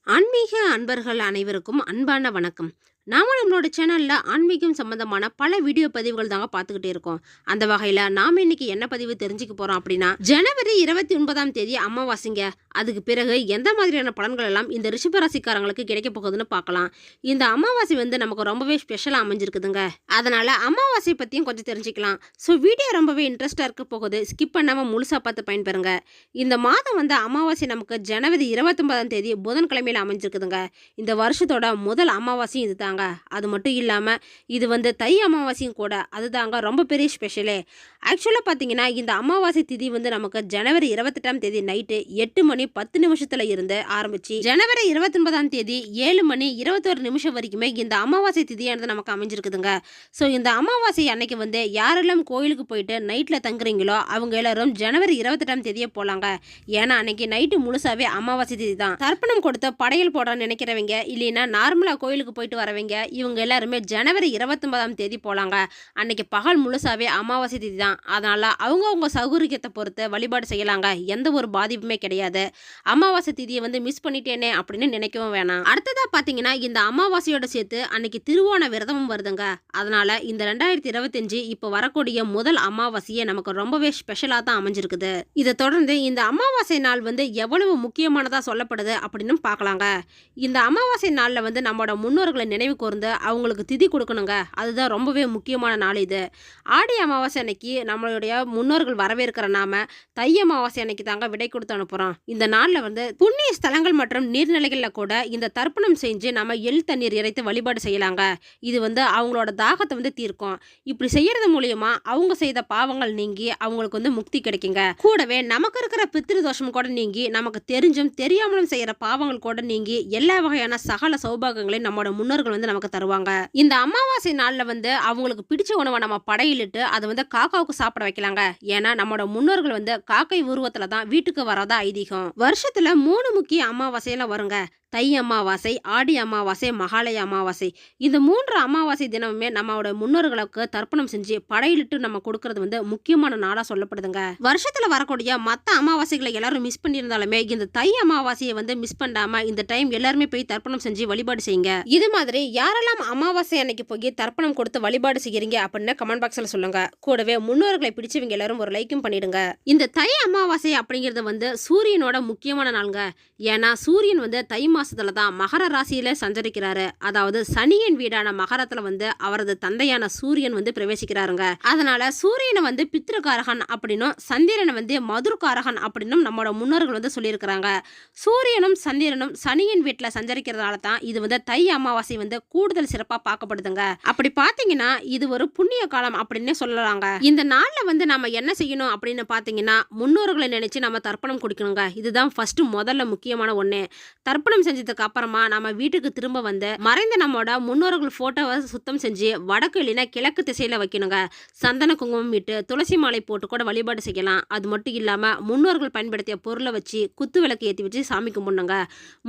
ஆன்மீக அன்பர்கள் அனைவருக்கும் அன்பான வணக்கம். நாம நம்மளோட சேனல்ல ஆன்மீகம் சம்பந்தமான பல வீடியோ பதிவுகள் தாங்க பார்த்துக்கிட்டே இருக்கோம். அந்த வகையில நாம இன்னைக்கு என்ன பதிவு தெரிஞ்சுக்க போறோம் அப்படின்னா, ஜனவரி 29ஆம் தேதி அமாவாசைங்க. அதுக்கு பிறகு எந்த மாதிரியான பலன்கள் எல்லாம் இந்த ரிஷபராசிக்காரங்களுக்கு கிடைக்க போகுதுன்னு பார்க்கலாம். இந்த அமாவாசை நமக்கு ரொம்பவே ஸ்பெஷலா அமைஞ்சிருக்குதுங்க. அதனால அமாவாசை பத்தியும் கொஞ்சம் தெரிஞ்சுக்கலாம். ஸோ வீடியோ ரொம்பவே இன்ட்ரெஸ்டா இருக்க போகுது. ஸ்கிப் பண்ணாம முழுசா பார்த்து பயன்பெறுங்க. இந்த மாதம் அமாவாசை நமக்கு ஜனவரி 29ஆம் தேதி புதன்கிழமையில அமைஞ்சிருக்குதுங்க. இந்த வருஷத்தோட முதல் அமாவாசையும் இது தாங்க. அது மட்டும் இல்லாம இது தை அமாவாசையும் கூட. அதுதாங்க ரொம்ப பெரிய ஸ்பெஷலே. ஆக்சுவலா பார்த்தீங்கன்னா இந்த அமாவாசை திதி நமக்கு ஜனவரி 28ஆம் தேதி நைட்டு 8 மணி 10 நிமிஷத்துல இருந்து ஆரம்பிச்சு ஜனவரி 29ஆம் தேதி 7 மணி 21 நிமிஷம் வரைக்குமே இந்த அமாவாசை திதியானது நமக்கு அமைஞ்சிருக்குதுங்க. ஸோ இந்த அமாவாசை அன்னைக்கு யாரெல்லாம் கோயிலுக்கு போயிட்டு நைட்ல தங்குறீங்களோ அவங்க எல்லாரும் ஜனவரி 28ஆம் தேதியே போலாங்க. ஏன்னா அன்னைக்கு நைட்டு முழுசாவே அமாவாசை திதி தான். தர்ப்பணம் கொடுத்த படையல் போட நினைக்கிறவங்க இல்லைன்னா நார்மலா கோயிலுக்கு போயிட்டு வரவங்க இவங்க எல்லாருமே ஜனவரி 29ஆம் தேதி போலாங்க. அன்னைக்கு பகல் முழுசாவே அமாவாசை திதி தான். அதனால அவங்க சௌகரியத்தை பொறுத்து வழிபாடு செய்யலாங்க. எந்த ஒரு பாதிப்புமே கிடையாது. அமாவாசை திதியை மிஸ் பண்ணிட்டேனே அப்படின்னு நினைக்கவும் வேணாம். அடுத்ததா பாத்தீங்கன்னா இந்த அமாவாசையோட சேர்த்து அன்னைக்கு திருவோண விரதமும் வருதுங்க. அதனால இந்த 2025 இப்ப வரக்கூடிய முதல் அமாவாசையே நமக்கு ரொம்பவே ஸ்பெஷலா தான் அமைஞ்சிருக்குது. இதை தொடர்ந்து இந்த அமாவாசை நாள் எவ்வளவு முக்கியமானதா சொல்லப்படுது அப்படின்னு பார்க்கலாங்க. இந்த அமாவாசை நாள்ல நம்மளோட முன்னோர்களை நினைவு கூர்ந்து அவங்களுக்கு திதி கொடுக்கணுங்க. அதுதான் ரொம்பவே முக்கியமான நாள் இது. ஆடி அமாவாசை அன்னைக்கு நம்மளுடைய முன்னோர்கள் வரவேற்கிற நாம தை அமாவாசை அன்னைக்கு தாங்க விடை கொடுத்து அனுப்புறோம். இந்த நாள்ல புண்ணிய ஸ்தலங்கள் மற்றும் நீர்நிலைகள்ல கூட இந்த தர்ப்பணம் செஞ்சு நம்ம எள் தண்ணீர் இறைத்து வழிபாடு செய்யலாங்க. இது அவங்களோட தாகத்தை தீர்க்கும். இப்படி செய்யறது மூலியமா அவங்க செய்த பாவங்கள் நீங்கி அவங்களுக்கு முக்தி கிடைக்குங்க. கூடவே நமக்கு இருக்கிற பித்ரு தோஷம் கூட நீங்கி நமக்கு தெரிஞ்சும் தெரியாமலும் செய்யற பாவங்கள் கூட நீங்கி எல்லா வகையான சகல சௌபாகங்களையும் நம்மளோட முன்னோர்கள் நமக்கு தருவாங்க. இந்த அமாவாசை நாள்ல அவங்களுக்கு பிடிச்ச உணவை நம்ம படையிலிட்டு அதை காக்காவுக்கு சாப்பிட வைக்கலாங்க. ஏன்னா நம்மளோட முன்னோர்கள் காக்கை உருவத்துல தான் வீட்டுக்கு வரதா ஐதீகம். வருஷத்துல 3 முக்கிய அமாவாசையெல்லாம் வருங்க. தை அமாவாசை, ஆடி அமாவாசை, மகாலய அமாவாசை. இந்த 3 அமாவாசை தினமுமே நம்மளோட முன்னோர்களுக்கு தர்ப்பணம் செஞ்சு படையிலிட்டு நம்ம கொடுக்கறது முக்கியமான நாளா சொல்லப்படுதுங்க. வருஷத்துல வரக்கூடிய மற்ற அமாவாசைகளை எல்லாரும் மிஸ் பண்ணியிருந்தாலுமே இந்த தை அமாவாசையை மிஸ் பண்ணாம இந்த டைம் எல்லாருமே போய் தர்ப்பணம் செஞ்சு வழிபாடு செய்யுங்க. இது மாதிரி யாரெல்லாம் அமாவாசை அன்னைக்கு போய் தர்ப்பணம் கொடுத்து வழிபாடு செய்யறீங்க அப்படின்னு கமெண்ட் பாக்ஸ்ல சொல்லுங்க. கூடவே முன்னோர்களை பிடிச்சவங்க எல்லாரும் ஒரு லைக்கும் பண்ணிடுங்க. இந்த தை அமாவாசை அப்படிங்கிறது சூரியனோட முக்கியமான நாளுங்க. ஏன்னா சூரியன் தை மாசத்துல தான் மகர ராசியில சஞ்சரிக்கிறாரு. அதாவது சனியின் வீடான மகரத்துல அவரது தந்தையான சூரியன் பிரவேசிக்கிறாருங்க. அதனால சூரியனை பித்ருகாரகன் அப்படின்னும் சந்திரனை மதுர்காரகன் அப்படின்னும் நம்மளோட முன்னோர்கள் சொல்லியிருக்கிறாங்க. சூரியனும் சந்திரனும் சனியின் வீட்டுல சஞ்சரிக்கிறதுனால தான் இது தை அமாவாசை கூடுதல் சிறப்பா பார்க்கப்படுதுங்க. அப்படி பாத்தீங்கன்னா இது ஒரு புண்ணிய காலம் அப்படின்னே சொல்லலாங்க. இந்த நாள்ல நம்ம என்ன செய்யணும் அப்படின்னு பாத்தீங்கன்னா முன்னோர்களை நினைச்சு நம்ம தர்ப்பணம் குடிக்கணுங்க. இதுதான் ஃபர்ஸ்ட் முதல்ல முக்கியமான ஒண்ணு. தர்ப்பணம் செஞ்சதுக்கு அப்புறமா நம்ம வீட்டுக்கு திரும்ப மறைந்த நம்மோட முன்னோர்கள் போட்டோவை சுத்தம் செஞ்சு வடக்கு இல்லைன்னா கிழக்கு திசையில வைக்கணுங்க. சந்தன குங்குமம் இட்டு துளசி மாலை போட்டு கூட வழிபாடு செய்யலாம். அது மட்டும் இல்லாம முன்னோர்கள் பயன்படுத்திய பொருளை வச்சு குத்து விளக்கு ஏற்றி வச்சு சாமி கும்பிடுங்க.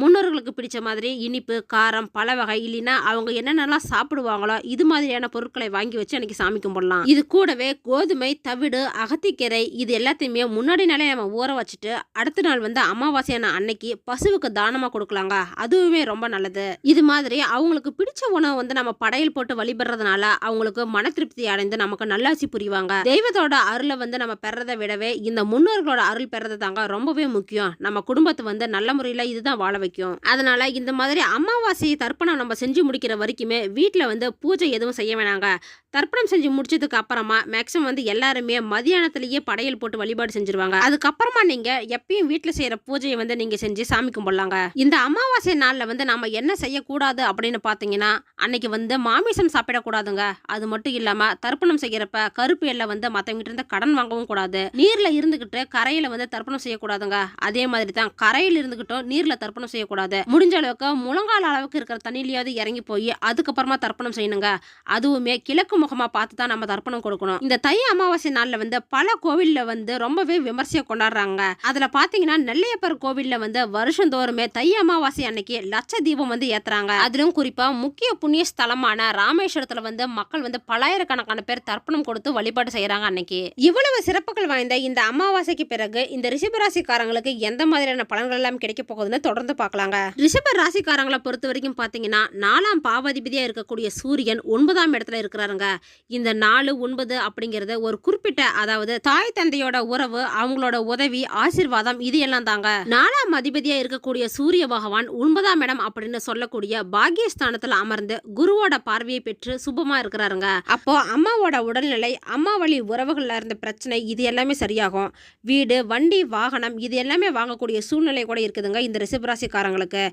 முன்னோர்களுக்கு பிடிச்ச மாதிரி இனிப்பு காரம் பல வகை இல்லைன்னா அவங்க என்னென்னலாம் சாப்பிடுவாங்களோ இது மாதிரியான பொருட்களை வாங்கி வச்சு அன்னைக்கு சாமி கும்பிடலாம். இது கூடவே கோதுமை தவிடு அகத்திக்கீரை இது எல்லாத்தையுமே முன்னாடி நாளே நம்ம ஊற வச்சுட்டு அடுத்த நாள் அமாவாசையான அன்னைக்கு பசுவுக்கு தானமா கொடுக்கலாங்க. அதுவுமே ரொம்ப நல்லது. இது மாதிரி அவங்களுக்கு பிடிச்ச உணவு நம்ம படையல் போட்டு வழிபடுறதுனால அவங்களுக்கு மன திருப்தி அடைந்து நமக்கு நல்லாசி புரிவாங்க. தெய்வத்தோட அருளை நம்ம பெறதை விடவே இந்த முன்னோர்களோட அருள் பெறது தாங்க ரொம்பவே முக்கியம். நம்ம குடும்பத்தை நல்ல முறையில இதுதான் வாழ வைக்கும். அதனால இந்த மாதிரி அமாவாசை தர்ப்பணம் நம்ம செஞ்சு முடிக்கிற வரைக்குமே வீட்டுல பூஜை எதுவும் செய்ய வேணாங்க. தர்ப்பணம் செஞ்சு முடிச்சதுக்கு அப்புறமா மேக்ஸிமம் எல்லாருமே மதியானத்திலேயே படையல் போட்டு வழிபாடு செஞ்சிருவாங்க. அதுக்கப்புறமா நீங்க எப்பயும் வீட்டுல செய்யற பூஜையை நீங்க செஞ்சு சாமி கும்பிடலாங்க. இந்த அமாவாசை நாள்ல நம்ம என்ன செய்யக்கூடாது அப்படின்னு பாத்தீங்கன்னா அன்னைக்கு மாமிசம் சாப்பிடக்கூடாதுங்க. அது மட்டும் இல்லாம தர்ப்பணம் செய்யறப்ப கருப்பு எல்லை மத்தவங்க இருந்து கடன் வாங்கவும் கூடாது. நீர்ல இருந்துகிட்டு கரையில தர்ப்பணம் செய்யக்கூடாதுங்க. அதே மாதிரி தான் கரையில் இருந்துகிட்டும் நீர்ல தர்ப்பணம் செய்யக்கூடாது. முடிஞ்ச அளவுக்கு முழங்கால அளவுக்கு இருக்கிற தண்ணியிலேயாவது இறங்கி போய் அதுக்கப்புறமா தர்ப்பணம் செய்யணுங்க. அதுவுமே கிழக்கு முகமா பார்த்து தான் நம்ம தர்ப்பணம் கொடுக்கணும். இந்த தை அமாவாசை நாள்ல பல கோவில்ல ரொம்பவே விமர்சையா கொண்டாடுறாங்க. அதுல பாத்தீங்கன்னா நெல்லையப்பர் கோவில்ல வருஷந்தோறுமே தை அமாவாசை அமாவாசை அன்னைக்கு லட்ச தீபம் வந்து ஏத்துறாங்க. அதிலும் குறிப்பா முக்கிய புண்ணிய ஸ்தலமான ராமேஸ்வரத்துல வந்து மக்கள் வந்து பல்லாயிரக்கணக்கான பேர் தர்ப்பணம் கொடுத்து வழிபாடு செய்யறாங்க. அன்னைக்கு இவ்வளவு சிறப்புகள் வாய்ந்த இந்த அமாவாசைக்கு பிறகு இந்த ரிஷப ராசிக்காரங்களுக்கு எந்த மாதிரியான பலன்கள் எல்லாம் கிடைக்க போகுதுன்னு தொடர்ந்து பார்க்கலாங்க. ரிஷப ராசிக்காரங்களை பொறுத்த வரைக்கும் பாத்தீங்கன்னா 4ஆம் பாவாதிபதியா இருக்கக்கூடிய சூரியன் 9ஆம் இடத்துல இருக்கிறாருங்க. இந்த 4, 9 அப்படிங்கிறது ஒரு குறிப்பிட்ட, அதாவது தாய் தந்தையோட உறவு, அவங்களோட உதவி, ஆசீர்வாதம், இது எல்லாம் தாங்க. 4ஆம் அதிபதியா இருக்கக்கூடிய சூரிய பகவான் 9ஆம் இடம் அப்படின்னு சொல்லக்கூடிய பாக்கியஸ்தானத்துல அமர்ந்து குருவோட பார்வையை பெற்று சுபமா இருக்கிறாருங்க. அப்போ அம்மாவோட உடல்நிலை, அம்மா வழி உறவுகள்ல இருந்த பிரச்சனை, இது எல்லாமே சரியாகும். வீடு, வண்டி, வாகனம், இது எல்லாமே வாங்கக்கூடிய சூழ்நிலை கூட இருக்குதுங்க இந்த ரிஷபராசிக்காரங்களுக்கு.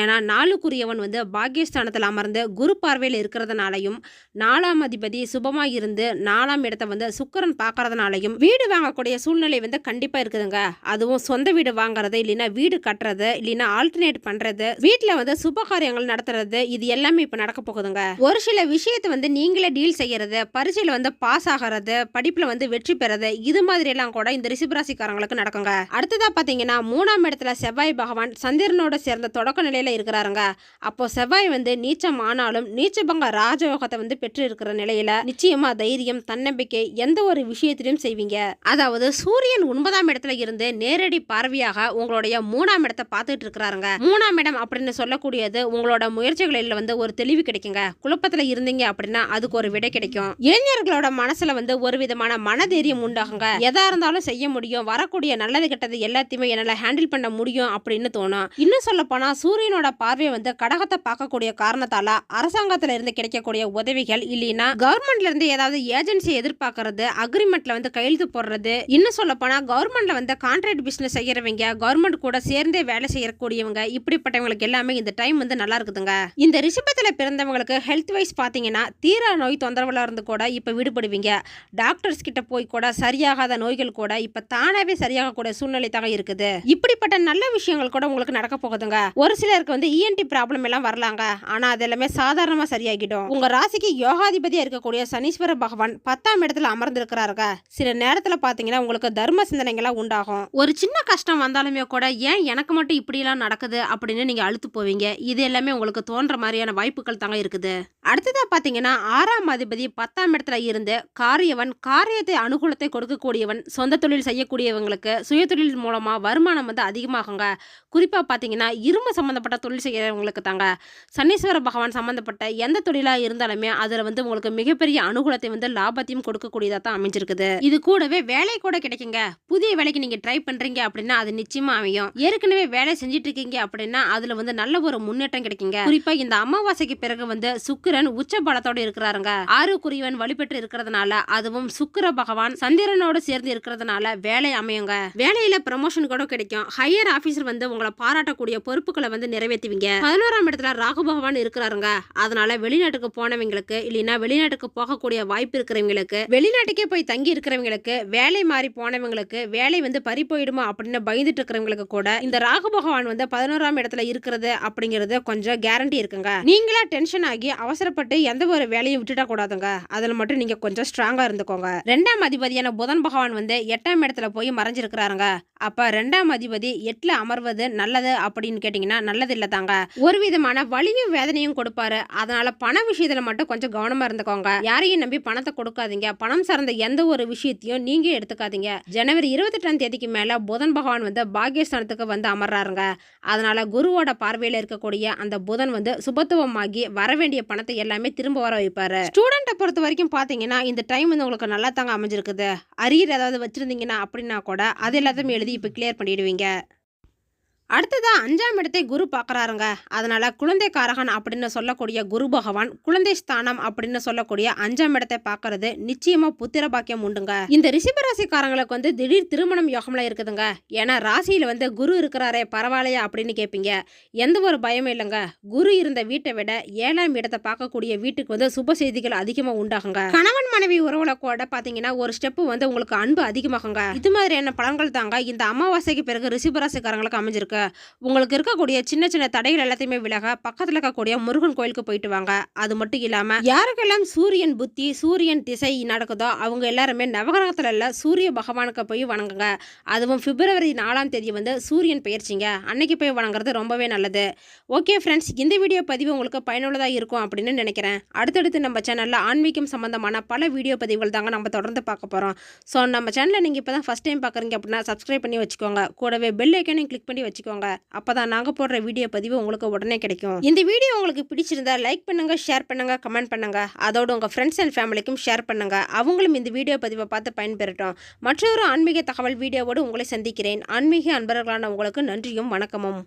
ஏன்னா 4க்குரியவன் வந்து பாக்கியஸ்தானத்துல அமர்ந்து குரு பார்வையில் இருக்கிறதுனாலையும், 4ஆம் அதிபதி சுபமா இருந்து 4ஆம் இடத்தை வந்து சுக்கிரன் பார்க்கறதுனாலையும் வீடு வாங்கக்கூடிய சூழ்நிலை வந்து கண்டிப்பா இருக்குதுங்க. அதுவும் சொந்த வீடு வாங்குறது, இல்லைன்னா வீடு கட்டுறது, இல்லைன்னா ஆல்டர்னேட் பண்றது, வீட்டுல வந்து சுப காரியங்கள் நடத்துறது, இது எல்லாமே இப்ப நடக்க போகுதுங்க. ஒரு சில விஷயத்தை வந்து நீங்களே டீல் செய்யறது, பரீட்சையில வந்து பாஸ் ஆகிறது, படிப்புல வந்து வெற்றி பெறது, இது மாதிரி எல்லாம் கூட இந்த ரிஷபராசிக்காரங்களுக்கு நடக்குங்க. அடுத்ததா பாத்தீங்கன்னா 3ஆம் இடத்துல செவ்வாய் பகவான் சந்திரனோட சேர்ந்த தொடக்க நிலையில இருக்கிறாருங்க. அப்போ செவ்வாய் வந்து நீச்சம் ஆனாலும் நீச்சபங்க ராஜயோகத்தை வந்து பெற்று இருக்கிற நிலையில நிச்சயமா தைரியம், தன்னம்பிக்கை, எந்த ஒரு விஷயத்திலும் செய்வீங்க. அதாவது சூரியன் 9ஆம் இடத்துல இருந்து நேரடி பார்வையாக உங்களுடைய 3ஆம் இடத்தை பார்த்துட்டு இருக்கிறாருங்க. 3ஆம் இடம் அப்படின்னு சொல்லக்கூடியது உங்களோட முயற்சிகளில் வந்து ஒரு தெளிவு கிடைக்குங்க. குழப்பத்துல இருந்தீங்க அப்படின்னா அதுக்கு ஒரு விடை கிடைக்கும். இளைஞர்களோட மனசுல வந்து ஒரு விதமான மனதைரியம் உண்டாகுங்க. எதா இருந்தாலும் செய்ய முடியும், வரக்கூடிய நல்லது கெட்டது எல்லாத்தையுமே என்னால ஹேண்டில் பண்ண முடியும் அப்படின்னு தோணும். இன்னும் சொல்ல போனா சூரியனோட பார்வை வந்து கடகத்தை பார்க்கக்கூடிய காரணத்தால அரசாங்கத்துல இருந்து கிடைக்கக்கூடிய உதவிகள், இல்லைன்னா கவர்மெண்ட்ல இருந்து ஏதாவது ஏஜென்சி எதிர்பார்க்கறது, அக்ரிமெண்ட்ல வந்து கையெழுத்து போடுறது, இன்னும் சொல்ல போனா கவர்மெண்ட்ல வந்து கான்ட்ராக்ட் பிசினஸ் செய்யறவங்க, கவர்மெண்ட் கூட சேர்ந்தே வேலை செய்யக்கூடியவங்க, இப்படிப்பட்டவங்களுக்கு எல்லாமே இந்த டைம் வந்து நல்லா இருக்குதுங்க. இந்த ரிஷபத்துல பிறந்தவங்களுக்கு ஹெல்த் வைஸ் பாத்தீங்கன்னா தீரா நோய் தொந்தரவுல இருந்து கூட இப்ப விடுபடுவீங்க. டாக்டர்ஸ் கிட்ட போய் கூட சரியாகாத நோய்கள் கூட இப்ப தானாவே சரியாகக்கூடிய சூழ்நிலை தான் இருக்குது. இப்படிப்பட்ட நல்ல விஷயங்கள் கூட உங்களுக்கு நடக்க போகுதுங்க. ஒரு சிலருக்கு வந்து இஎன்டி ப்ராப்ளம் எல்லாம் வரலாங்க, ஆனா அது எல்லாமே சாதாரணமா சரியாகிடும். உங்க ராசிக்கு யோகாதிபதியா இருக்கக்கூடிய சனீஸ்வர பகவான் 10ஆம் இடத்துல அமர்ந்து இருக்கிறாருங்க. சில நேரத்துல பாத்தீங்கன்னா உங்களுக்கு தர்ம சிந்தனைகளா உண்டாகும். ஒரு சின்ன கஷ்டம் வந்தாலுமே கூட ஏன் எனக்கு மட்டும் இப்படி எல்லாம் நடக்குது அப்படின்னு நீங்க அழுத்து போவீங்க. இது எல்லாமே உங்களுக்கு தோன்ற மாதிரியான வாய்ப்புகள் தாங்க இருக்குது. அடுத்ததா பாத்தீங்கன்னா 6ஆம் அதிபதி 10ஆம் இடத்துல இருந்து காரியவன், காரியத்தை அனுகூலத்தை கொடுக்கக்கூடியவன், சொந்த தொழில் செய்யக்கூடியவங்களுக்கு சுய தொழில் மூலமா வருமானம் வந்து அதிகமாகுங்க. குறிப்பா பாத்தீங்கன்னா இரும்பு சம்பந்தப்பட்ட தொழில் செய்யறவங்களுக்கு தாங்க. சனீஸ்வர பகவான் சம்பந்தப்பட்ட எந்த தொழிலா இருந்தாலுமே அதுல வந்து உங்களுக்கு மிகப்பெரிய அனுகூலத்தை வந்து லாபத்தையும் கொடுக்கக்கூடியதா தான் அமைஞ்சிருக்குது. இது கூடவே வேலை கூட கிடைக்குங்க. புதிய வேலைக்கு நீங்க ட்ரை பண்றீங்க அப்படின்னா அது நிச்சயமா அமையும். ஏற்கனவே வேலை செஞ்சுட்டு இருக்கீங்க அப்படின்னா அதுல வந்து நல்ல ஒரு முன்னேற்றம் கிடைக்குங்க. குறிப்பா இந்த அமாவாசைக்கு பிறகு வந்து சுக்கிரன் உச்ச பலத்தோட இருக்கிறாருங்க. 6க்குரியவன் வலுப்பெற்று இருக்கிறதுனால, அதுவும் சுக்கிர பகவான் சந்திரனோட சேர்ந்து இருக்கிறதுனால வேலை அமையுங்க. வேலையில ப்ரமோஷன் கூட கிடைக்கும். ஹையர் ஆபீசர் வந்து உங்களை பாராட்டக்கூடிய பொறுப்புகளை வந்து நிறைவேற்றுவீங்க. 11ஆம் இடத்துல ராகு பகவான் இருக்கிறாருங்க. அதனால வெளிநாட்டுக்கு போனவங்களுக்கு, இல்லைன்னா வெளிநாட்டுக்கு போகக்கூடிய வாய்ப்பு இருக்கிறவங்களுக்கு, வெளிநாட்டுக்கே போய் தங்கி இருக்கிறவங்களுக்கு, வேலை மாறி போனவங்களுக்கு, வேலை வந்து பறி போயிடுமா அப்படின்னு பயந்துட்டு இருக்கிறவங்களுக்கு கூட இந்த ராகு பகவான் வந்து 11ஆம் இடத்துல இருக்கிறது அப்படிங்கிறது கொஞ்சம் கேரண்டி இருக்குங்க. நீங்களா டென்ஷன் ஆகி அவசரப்பட்டு எந்த ஒரு வேலையும் விட்டுட கூடாதுங்க. அதுல மட்டும் நீங்க கொஞ்சம் ஸ்ட்ராங்கா இருந்துக்கோங்க. 2ஆம் அதிபதியான புதன் பகவான் வந்து 8ஆம் இடத்துல போய் மறைஞ்சிருக்கிறாருங்க. அப்ப 2ஆம் அதிபதி 8ல அமர்வது நல்லது அப்படின்னு கேட்டீங்கன்னா நல்லது இல்ல தாங்க. ஒரு விதமான வலியும் வேதனையும் கொடுப்பாரு. அதனால பண விஷயத்துல மட்டும் கொஞ்சம் கவனமா இருந்துக்கோங்க. யாரையும் நம்பி பணத்தை கொடுக்காதீங்க. பணம் சார்ந்த எந்த ஒரு விஷயத்தையும் நீங்க எடுத்துக்காதீங்க. ஜனவரி 28ஆம் தேதிக்கு மேல புதன் பகவான் வந்து பாக்கியஸ்தானத்துக்கு வந்து அமர்றாருங்க. அதனால குருவோட பார்வையில இருக்கக்கூடிய அந்த புதன் வந்து சுபத்துவமாகி வர வேண்டிய பணத்தை எல்லாமே திரும்ப வர வைப்பாரு. ஸ்டூடெண்ட்டை பொறுத்த வரைக்கும் பாத்தீங்கன்னா இந்த டைம் வந்து உங்களுக்கு நல்லா தாங்க அமைஞ்சிருக்குது. அரியர் ஏதாவது வச்சிருந்தீங்கன்னா அப்படின்னா கூட அது எல்லாத்தையும் எழுதி இப்ப கிளியர் பண்ணிடுவீங்க. அடுத்ததா 5ஆம் இடத்தை குரு பார்க்கறாருங்க. அதனால குழந்தை காரகன் அப்படின்னு சொல்லக்கூடிய குரு பகவான் குழந்தை ஸ்தானம் அப்படின்னு சொல்லக்கூடிய 5ஆம் இடத்தை பார்க்கறது நிச்சயமா புத்திர பாக்கியம் உண்டுங்க. இந்த ரிஷபராசிக்காரங்களுக்கு வந்து திடீர் திருமணம் யோகம்ல இருக்குதுங்க. ஏன்னா ராசியில வந்து குரு இருக்கிறாரே பரவாயில்லையா அப்படின்னு கேட்பீங்க. எந்த ஒரு பயமும் இல்லைங்க. குரு இருந்த வீட்டை விட 7ஆம் இடத்தை பார்க்கக்கூடிய வீட்டுக்கு வந்து சுப செய்திகள் அதிகமா உண்டாகுங்க. கணவன் மனைவி உறவுல கூட பாத்தீங்கன்னா ஒரு ஸ்டெப் வந்து உங்களுக்கு அன்பு அதிகமாகுங்க. இது மாதிரியான பலன்கள் தாங்க இந்த அமாவாசைக்கு பிறகு ரிஷபராசிக்காரங்களுக்கு அமைஞ்சிருக்கு. இருக்கு. உங்களுக்கு இருக்கக்கூடிய சின்ன சின்ன தடைகள் எல்லாத்தையுமே விலக பக்கத்துல இருக்கக்கூடிய முருகன் கோயிலுக்கு போயிட்டு வாங்க. அது மட்டும் இல்லாம யாருக்கெல்லாம் சூரியன் புத்தி, சூரியன் திசை நடக்குதோ அவங்க எல்லாருமே நவகிரகத்துல இல்ல சூரிய பகவானுக்கு போய் வணங்குங்க. அதுவும் பிப்ரவரி 4ஆம் தேதி வந்து சூரியன் பெயர்ச்சிங்க. அன்னைக்கு போய் வணங்குறது ரொம்பவே நல்லது. ஓகே ஃப்ரெண்ட்ஸ், இந்த வீடியோ பதிவு உங்களுக்கு பயனுள்ளதாக இருக்கும் அப்படின்னு நினைக்கிறேன். அடுத்தடுத்து நம்ம சேனலில் ஆன்மீகம் சம்பந்தமான பல வீடியோ பதிவுகள் தாங்க நம்ம தொடர்ந்து பார்க்க போகிறோம். ஸோ நம்ம சேனலை நீங்கள் இப்போ தான் ஃபஸ்ட் டைம் பார்க்குறீங்க அப்படின்னா சப்ஸ்கிரைப் பண்ணி வச்சுக்கோங்க. கூடவே பெல் ஐக்கனையும் கிளிக் பண்ணி வச்சுக்கோங்க. அப்போ தான் நாங்கள் போடுற வீடியோ பதிவு உங்களுக்கு உடனே கிடைக்கும். இந்த வீடியோ உங்களுக்கு பிடிச்சிருந்தா லைக் பண்ணுங்கள், ஷேர் பண்ணுங்கள், கமெண்ட் பண்ணுங்கள். அதோடு உங்கள் ஃப்ரெண்ட்ஸ் அண்ட் ஃபேமிலிக்கும் ஷேர் பண்ணுங்கள். அவங்களும் இந்த வீடியோ பதிவை பார்த்து பயன்பெறட்டும். மற்றொரு ஆன்மீக தகவல் வீடியோவோடு உங்களை சந்திக்கிறேன். ஆன்மீக அன்பர்களான உங்களுக்கு நன்றியும் வணக்கமும்.